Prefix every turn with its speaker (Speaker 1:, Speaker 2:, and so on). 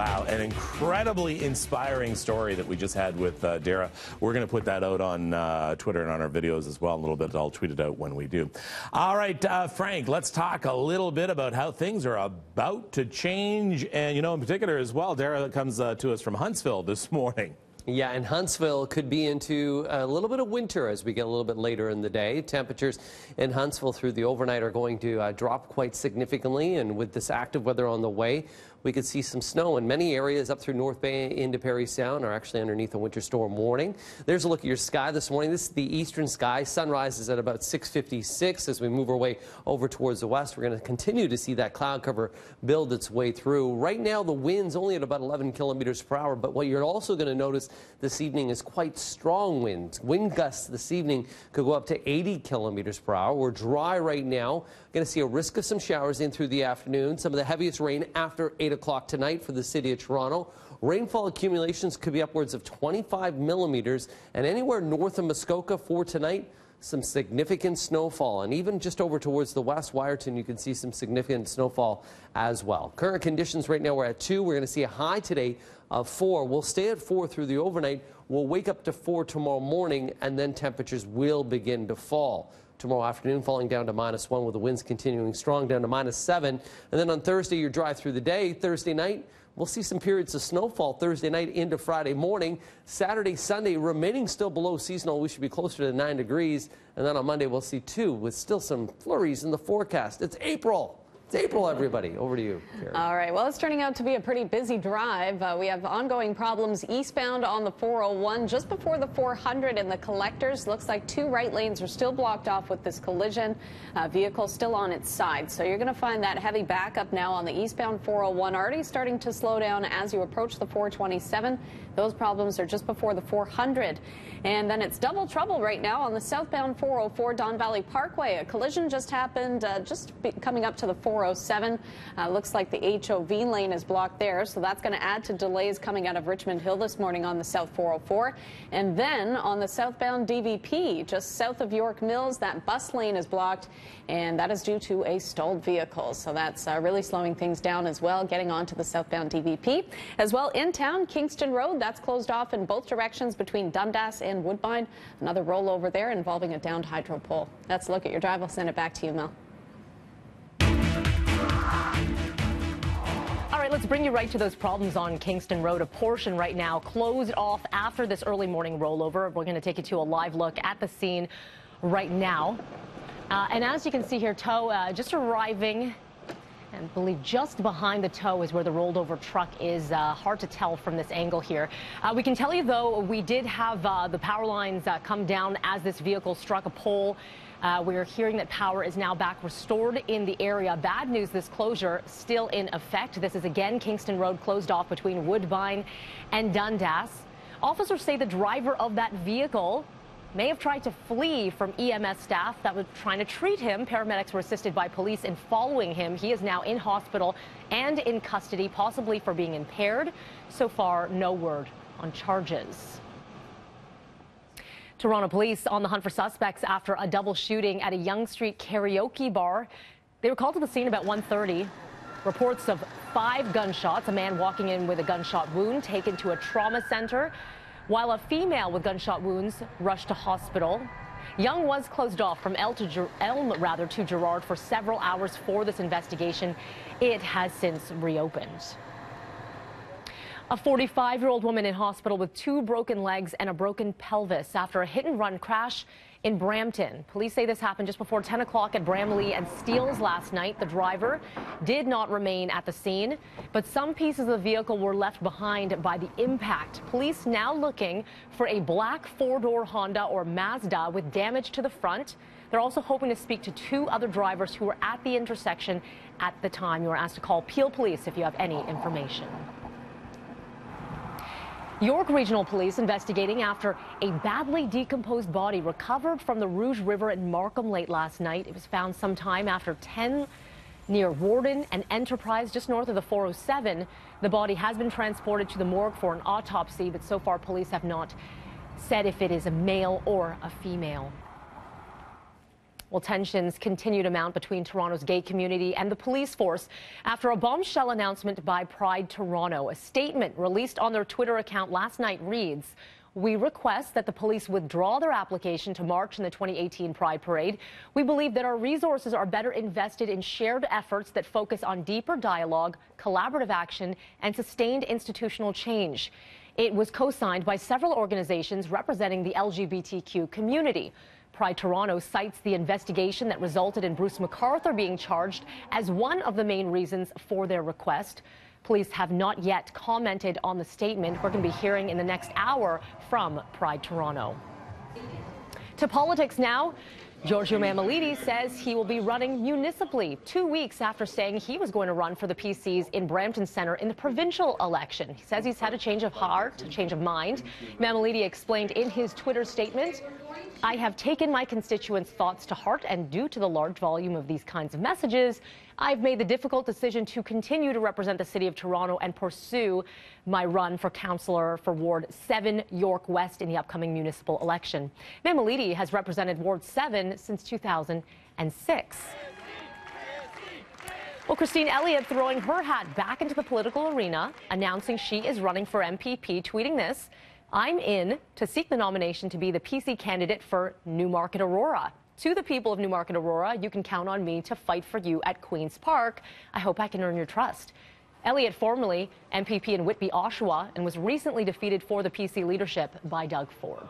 Speaker 1: Wow, an incredibly inspiring story that we just had with Dara. We're going to put that out on Twitter and on our videos as well in a little bit. I'll tweet it out when we do. All right, Frank, let's talk a little bit about how things are about to change. And, you know, in particular as well, Dara comes to us from Huntsville this morning.
Speaker 2: Yeah, and Huntsville could be into a little bit of winter as we get a little bit later in the day. Temperatures in Huntsville through the overnight are going to drop quite significantly, and with this active weather on the way, we could see some snow in many areas up through North Bay into Parry Sound are actually underneath a winter storm warning. There's a look at your sky this morning. This is the eastern sky. Sunrise is at about 6:56 as we move our way over towards the west. We're going to continue to see that cloud cover build its way through. Right now, the wind's only at about 11 kilometers per hour, but what you're also going to notice this evening is quite strong winds. Wind gusts this evening could go up to 80 kilometers per hour. We're dry right now. Going to see a risk of some showers in through the afternoon. Some of the heaviest rain after 8 o'clock tonight for the city of Toronto. Rainfall accumulations could be upwards of 25 millimeters, and anywhere north of Muskoka for tonight, some significant snowfall. And even just over towards the west, Wyerton, you can see some significant snowfall as well. Current conditions right now, we're at 2. We're going to see a high today of 4. We'll stay at 4 through the overnight. We'll wake up to 4 tomorrow morning, and then temperatures will begin to fall. Tomorrow afternoon, falling down to -1 with the winds continuing strong down to -7. And then on Thursday, you're dry through the day. Thursday night, we'll see some periods of snowfall Thursday night into Friday morning. Saturday, Sunday, remaining still below seasonal. We should be closer to 9 degrees. And then on Monday, we'll see 2 with still some flurries in the forecast. It's April. It's April, everybody. Over to you, Karen.
Speaker 3: All right. Well, it's turning out to be a pretty busy drive. We have ongoing problems eastbound on the 401 just before the 400 in the collectors. Looks like 2 right lanes are still blocked off with this collision. Vehicle still on its side. So you're going to find that heavy backup now on the eastbound 401 already starting to slow down as you approach the 427. Those problems are just before the 400. And then it's double trouble right now on the southbound 404 Don Valley Parkway. A collision just happened coming up to the 407. Looks like the HOV lane is blocked there, so that's going to add to delays coming out of Richmond Hill this morning on the south 404. And then on the southbound DVP, just south of York Mills, that bus lane is blocked, and that is due to a stalled vehicle. So that's really slowing things down as well, getting onto the southbound DVP. As well, in town, Kingston Road, that's closed off in both directions between Dundas and Woodbine. Another rollover there involving a downed hydro pole. That's a look at your drive. I'll send it back to you, Mel.
Speaker 4: All right, let's bring you right to those problems on Kingston Road. A portion right now closed off after this early morning rollover. We're going to take you to a live look at the scene right now. And as you can see here, tow just arriving. And I believe just behind the tow is where the rolled over truck is. Hard to tell from this angle here. We can tell you, though, we did have the power lines come down as this vehicle struck a pole. We're hearing that power is now back restored in the area. Bad news, this closure still in effect. This is again Kingston Road closed off between Woodbine and Dundas. Officers say the driver of that vehicle may have tried to flee from EMS staff that were trying to treat him. Paramedics were assisted by police in following him. He is now in hospital and in custody, possibly for being impaired. So far, no word on charges. Toronto police on the hunt for suspects after a double shooting at a Yonge Street karaoke bar. They were called to the scene about 1:30. Reports of 5 gunshots, a man walking in with a gunshot wound taken to a trauma center, while a female with gunshot wounds rushed to hospital. Yonge was closed off from Elm to Gerrard for several hours for this investigation. It has since reopened. A 45-year-old woman in hospital with 2 broken legs and a broken pelvis after a hit-and-run crash in Brampton. Police say this happened just before 10 o'clock at Bramley and Steeles last night. The driver did not remain at the scene, but some pieces of the vehicle were left behind by the impact. Police now looking for a black 4-door Honda or Mazda with damage to the front. They're also hoping to speak to 2 other drivers who were at the intersection at the time. You are asked to call Peel Police if you have any information. York Regional Police investigating after a badly decomposed body recovered from the Rouge River in Markham late last night. It was found sometime after 10 near Warden and Enterprise, just north of the 407. The body has been transported to the morgue for an autopsy, but so far police have not said if it is a male or a female. Well, tensions continue to mount between Toronto's gay community and the police force after a bombshell announcement by Pride Toronto. A statement released on their Twitter account last night reads, "We request that the police withdraw their application to march in the 2018 Pride Parade. We believe that our resources are better invested in shared efforts that focus on deeper dialogue, collaborative action, and sustained institutional change." It was co-signed by several organizations representing the LGBTQ community. Pride Toronto cites the investigation that resulted in Bruce MacArthur being charged as one of the main reasons for their request. Police have not yet commented on the statement. We're going to be hearing in the next hour from Pride Toronto. To politics now. Giorgio Mammoliti says he will be running municipally 2 weeks after saying he was going to run for the PCs in Brampton Centre in the provincial election. He says he's had a change of heart, a change of mind. Mammoliti explained in his Twitter statement, "I have taken my constituents' thoughts to heart, and due to the large volume of these kinds of messages, I've made the difficult decision to continue to represent the City of Toronto and pursue my run for councillor for Ward 7 York West in the upcoming municipal election." Mammoliti has represented Ward 7 since 2006. Well, Christine Elliott throwing her hat back into the political arena, announcing she is running for MPP, tweeting this, "I'm in to seek the nomination to be the PC candidate for Newmarket Aurora. To the people of Newmarket Aurora, you can count on me to fight for you at Queen's Park. I hope I can earn your trust." Elliott, formerly MPP in Whitby, Oshawa, and was recently defeated for the PC leadership by Doug Ford.